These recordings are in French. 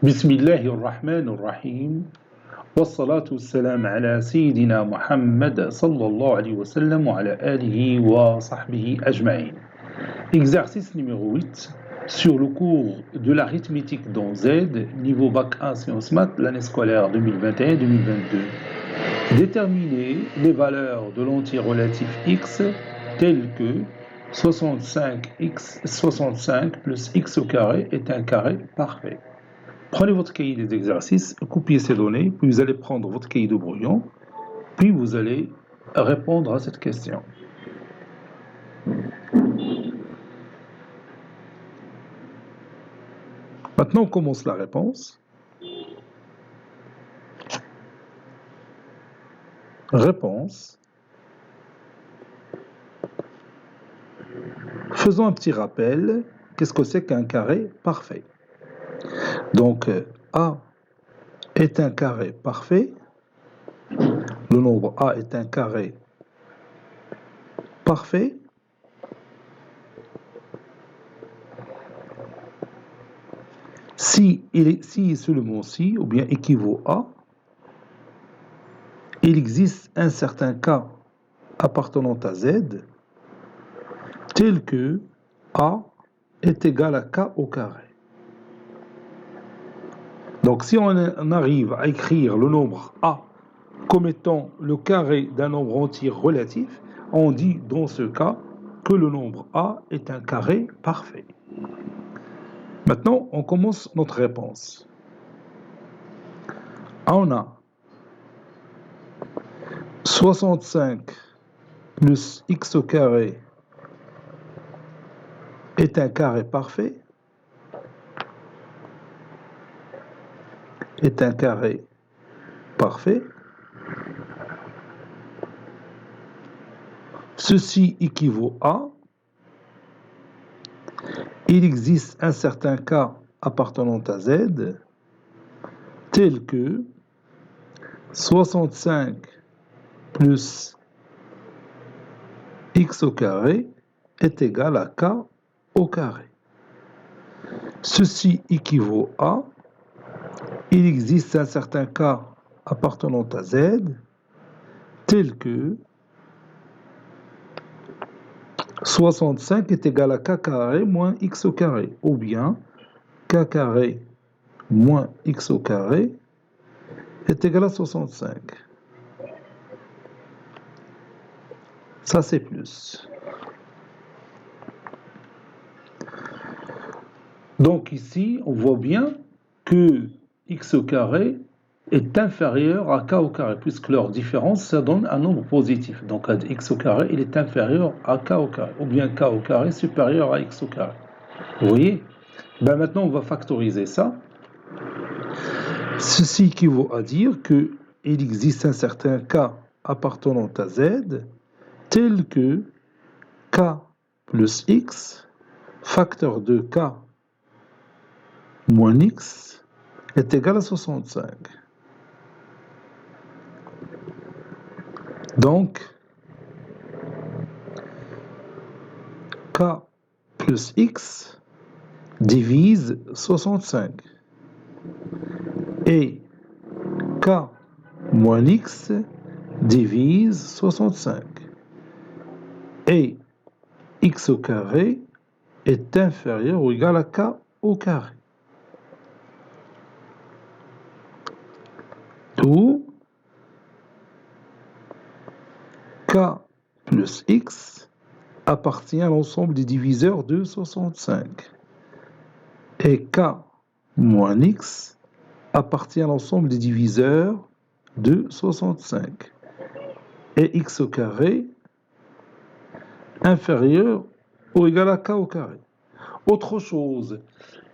بسم الله الرحمن الرحيم والصلاة والسلام على سيدنا محمد صلى الله عليه وسلم وعلى آله وصحبه أجمعين. Exercice numéro 8 sur le cours de l'arithmétique dans Z, niveau Bac 1 Sciences Maths, l'année scolaire 2021-2022. Déterminer les valeurs de l'entier relatif x telles que 65 plus x au carré est un carré parfait. Prenez votre cahier des exercices, copiez ces données, puis vous allez prendre votre cahier de brouillon, puis vous allez répondre à cette question. Maintenant, on commence la réponse. Réponse. Faisons un petit rappel. Qu'est-ce que c'est qu'un carré parfait? Donc, A est un carré parfait. Le nombre A est un carré parfait. Si et seulement si, ou bien équivaut à, il existe un certain cas appartenant à Z, tel que A est égal à K au carré. Donc si on arrive à écrire le nombre A comme étant le carré d'un nombre entier relatif, on dit dans ce cas que le nombre A est un carré parfait. Maintenant, on commence notre réponse. On a 65 plus x au carré est un carré parfait. Est un carré parfait. Ceci équivaut à, il existe un certain cas appartenant à Z, tel que 65 plus x au carré est égal à k au carré. Ceci équivaut à, il existe un certain cas appartenant à Z, tel que 65 est égal à k carré moins x au carré, ou bien k carré moins x au carré est égal à 65. Ça, c'est plus. Donc ici, on voit bien que x au carré est inférieur à k au carré, puisque leur différence, ça donne un nombre positif. Donc x au carré, il est inférieur à k au carré, ou bien k au carré supérieur à x au carré. Vous voyez? Ben maintenant, on va factoriser ça. Ceci équivaut à dire qu'il existe un certain k appartenant à z, tel que k plus x, facteur de k moins x, est égal à 65. Donc, k plus x divise 65. Et k moins x divise 65. Et x au carré est inférieur ou égal à k au carré. Ou k plus x appartient à l'ensemble des diviseurs de 65. Et k moins x appartient à l'ensemble des diviseurs de 65. Et x au carré inférieur ou égal à k au carré. Autre chose,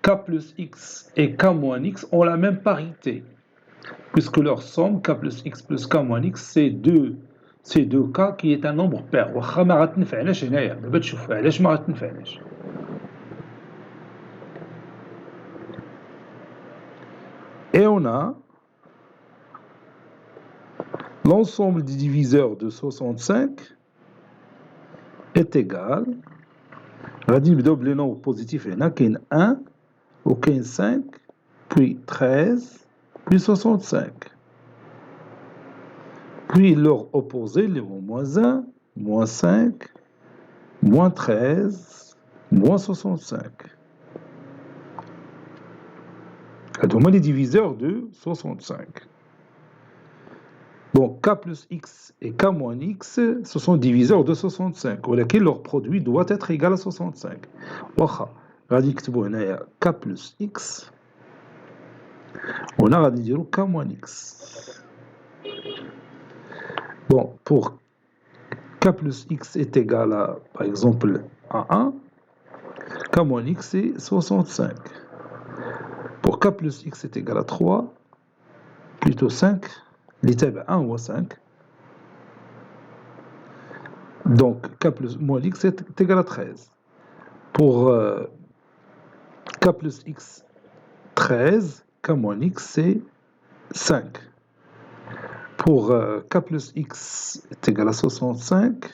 k plus x et k moins x ont la même parité, puisque leur somme, k plus k moins x, c'est 2k qui est un nombre pair. واخا ما غتنفعناش هنايا، دابا تشوف علاش ما غتنفعناش. Et on a l'ensemble des diviseurs de 65 est égal. غادي نبداو بلي nombres positifs هنا كاين 1 وكاين 5 puis 13, puis 65. Puis leur opposé, les moins 1, moins 5, moins 13, moins 65. هذوما les diviseurs de 65. Donc K plus X et K moins X, ce sont diviseurs de 65. ولكن leur produit doit être égal à 65. واخا غادي نكتبوا هنايا K plus X وهنا غادي نديروا K moins X. Bon, pour K plus X est égal à, par exemple, à 1, K moins X c'est 65. Pour K plus X est égal à 3, plutôt 5, l'étape 1 ou 5. Donc K plus moins X est égal à 13. Pour K plus X 13, K moins X c'est 5. Pour K plus X est égal à 65,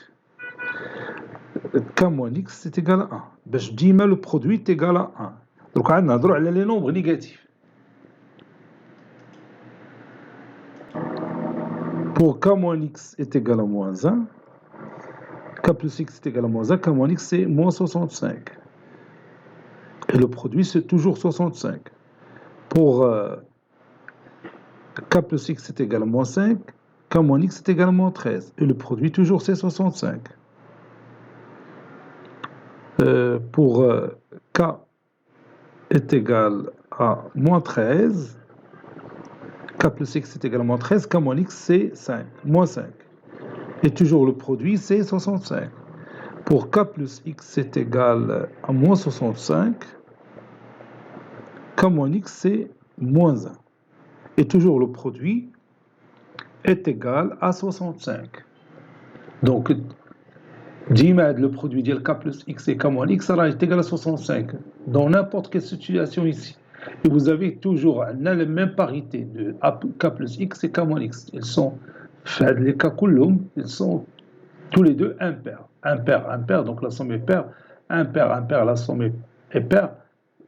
K moins X est égal à 1. باش ديما le produit est égal à 1. Donc عاد نهضروا على les nombres négatifs. Pour K moins X est égal à moins 1, K plus X est égal à moins 1, K moins X c'est moins 65. Et le produit c'est toujours 65. Pour K plus X est égal à moins 5, K moins X est égal à moins 13. Et le produit toujours c'est 65. Pour K est égal à moins 13, K plus X est égal à moins 13, K moins X c'est 5, moins 5. Et toujours le produit c'est 65. Pour K plus X est égal à moins 65, K moins X c'est moins 1. Et toujours le produit est égal à 65. Donc, ديما le produit ديال K plus X et K moins X est égal à 65 dans n'importe quelle situation ici. Et vous avez toujours la même parité de K plus X et K moins X. Ils sont, les cas كلهم, ils sont tous les deux impairs. Impair, donc la somme est paire. Impair, la somme est paire.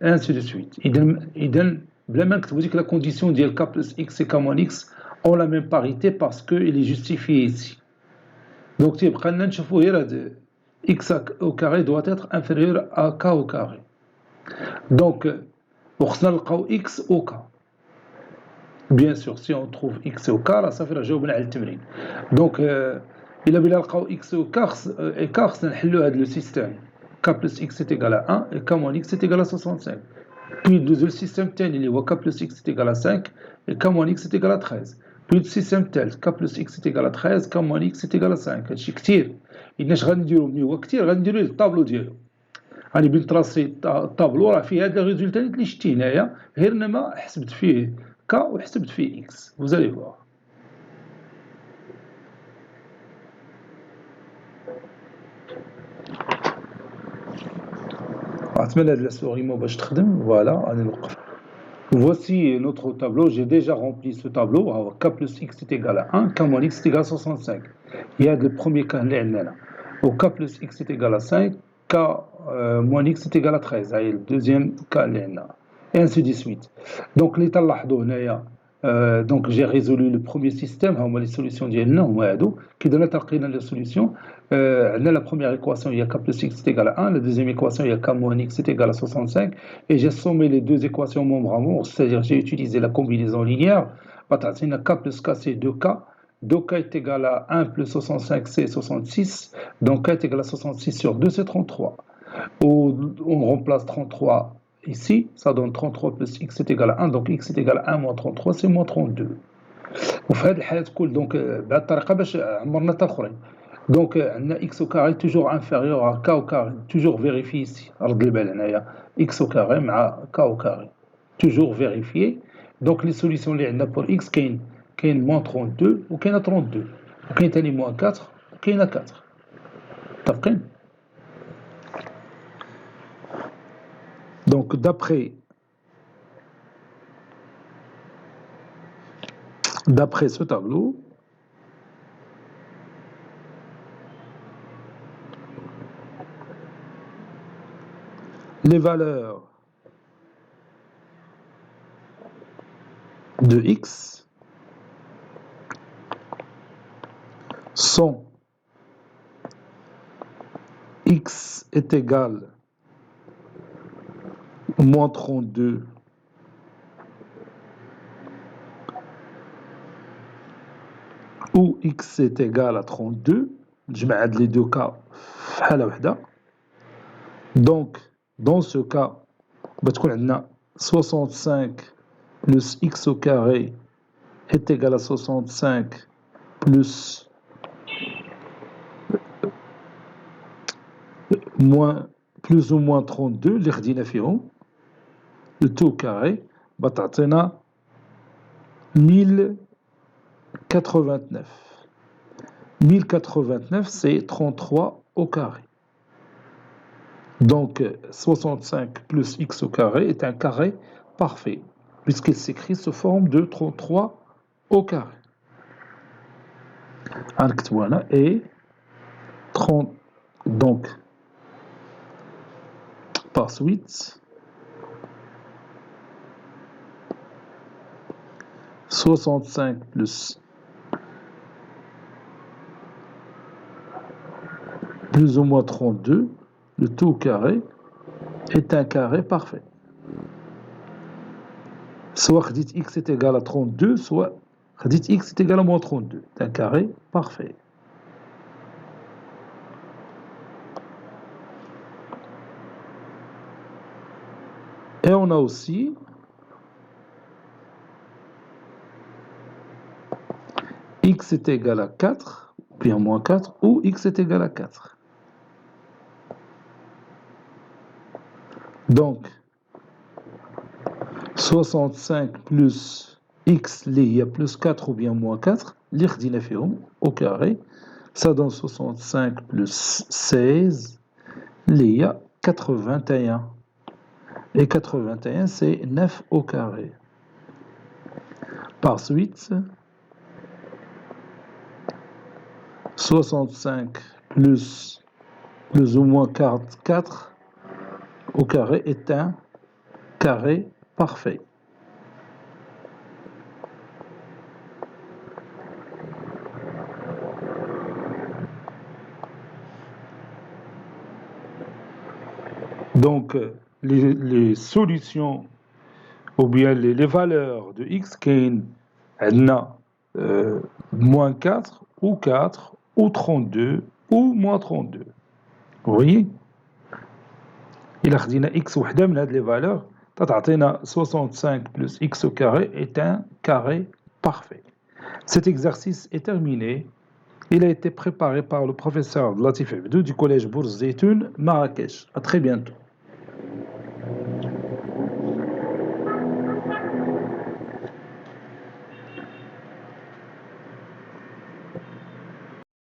Et ainsi de suite. إذن بلا ما نكتبوا ديك la condition ديال K plus X et K moins X ont la même parité parce qu'il est justifié ici. Donc, تيبقى لنا نشوفوا غير x au carré doit être inférieur à k au carré. Donc, وخصنا نلقاو x au k. Bien sûr, si on trouve x au k, là, ça fait جاوبنا على التمرين. Donc, إلا بغينا نلقاو x au k, خصنا نحلو هذا le système. K plus x est égal à 1 et k moins x est égal à 65. Puis, le système tel, il est k plus x est égal à 5 et k moins x est égal à 13. Puis le système tel, k plus x est égal à 13, k moins x est égal à 5. هادشي كثير. إذن اش غنديرو ملي هو كثير غنديرو الطابلو ديالو. غادي بنتراسي الطابلو راه فيه هاد الريزولتا اللي شتي هنايا غير انما حسبت فيه ك وحسبت فيه اكس. Vous allez voir. أتمنى هاد السوري مو باش تخدم. فوالا غادي نوقف. Voici notre tableau. J'ai déjà rempli ce tableau. Alors, K plus X est égal à 1, K moins X est égal à 65. Il y a le premier cas là. Au K plus X est égal à 5, K moins X est égal à 13. C'est le deuxième cas là. Et ainsi de suite. Donc, l'état là, donc j'ai résolu le premier système. Les solutions qui donnent les solutions. La première équation, il y a K plus X est égal à 1. La deuxième équation, il y a K moins X est égal à 65. Et j'ai sommé les deux équations membre à membre, c'est-à-dire j'ai utilisé la combinaison linéaire. K plus K, c'est 2K. 2K est égal à 1 plus 65, c'est 66. Donc K est égal à 66 sur 2, c'est 33. On remplace 33 ici, ça donne 33 plus X est égal à 1. Donc X est égal à 1 moins 33, c'est moins 32. وفي هذه الحالة كل donc بهذه الطريقة باش عمرنا حتى الآخرين. Donc عندنا x au carré toujours inférieur à k au carré, toujours vérifié ici. رد البال هنايا x au carré مع k au carré, toujours vérifié. Donc les solutions اللي عندنا pour x كاين moins 32 وكاين 32 وكاين ثاني moins 4 وكاين 4. متفقين؟ Donc d'après ce tableau, les valeurs de x sont x est égal à moins 32 ou x est égal à 32, نجمع هاد les deux cas في حالة وحدة. Donc dans ce cas بتكون عندنا 65 plus x au carré est égal à 65 plus ou moins 32 اللي خدينا فيهم le tout carré بتعطينا 1089. 1089 c'est 33 au carré. Donc 65 plus x au carré est un carré parfait puisqu'il s'écrit sous forme de 33 au carré. Et 30, donc par suite 65 plus ou moins 32, le tout carré est un carré parfait. Soit dit x est égal à 32, soit dit x est égal à moins 32. C'est un carré parfait. Et on a aussi x est égal à 4, bien moins 4, ou x est égal à 4. Donc, 65 plus x, il y a plus 4 ou bien moins 4, au carré, ça donne 65 plus 16, il y a 81. Et 81, c'est 9 au carré. Par suite, 65 plus ou moins 4 au carré est un carré parfait. Donc, les solutions ou bien les valeurs de x qui moins 4 ou 4 ou 32 ou moins 32. Vous voyez? Il a خدينا x وحدة من هذه les valeurs تعطينا 65 plus x au carré est un carré parfait. Cet exercice est terminé. Il a été préparé par le professeur Latif Abdou du collège Bourz Zeytoun, Marrakech. À très bientôt.